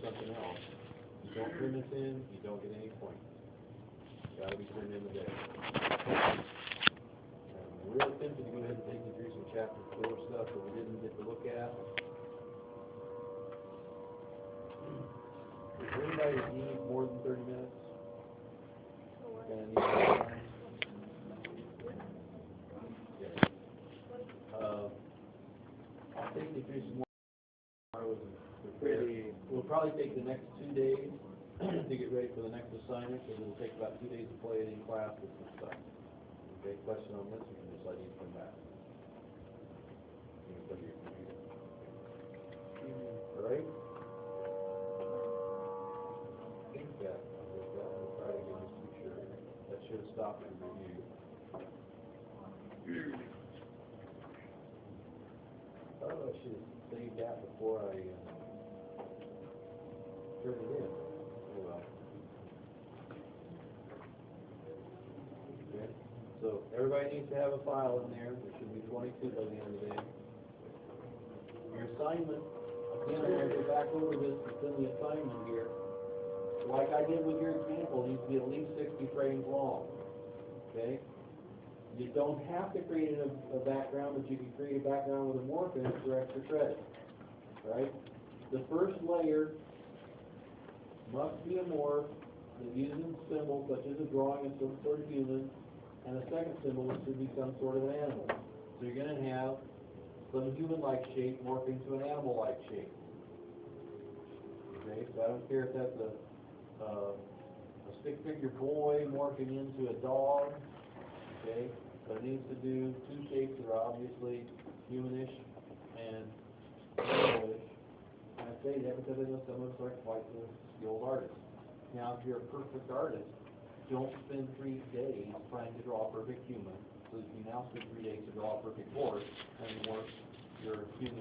something else. You don't turn this in, you don't get any points. Gotta be turned in today. I'm real tempted to go ahead and take you through some chapter 4 stuff that we didn't get to look at. Is there anybody that needs more than 30 minutes? Gonna need more time? I'll take you through some more. We'll probably take the next 2 days to get ready for the next assignment, because it'll take about 2 days to play it in class with some stuff. Okay, question on this, you can decide you come back. You can put your computer. All right? I think that, with that, we'll try to get this to be sure. That should have stopped your review. Oh, I should have saved that before I turn it in. Oh well. Okay. So everybody needs to have a file in there. There should be 22 by the end of the day. Your assignment, again, I'm going to go back over this. It's in the assignment here. Like I did with your example, it needs to be at least 60 frames long. Okay? You don't have to create a background, but you can create a background with a morph in it for extra credit. Right? The first layer must be a morph that uses symbols such as a drawing of some sort of human, and a second symbol should be some sort of an animal. So you're going to have some human-like shape morph into an animal-like shape. Okay? So I don't care if that's a stick-figure boy morphing into a dog. Okay? But it needs to do two shapes that are obviously humanish and animalish. And I say that because I know some of us are quite skilled artists. Now, if you're a perfect artist, don't spend 3 days trying to draw a perfect human, so that you now spend 3 days to draw a perfect horse and morph your human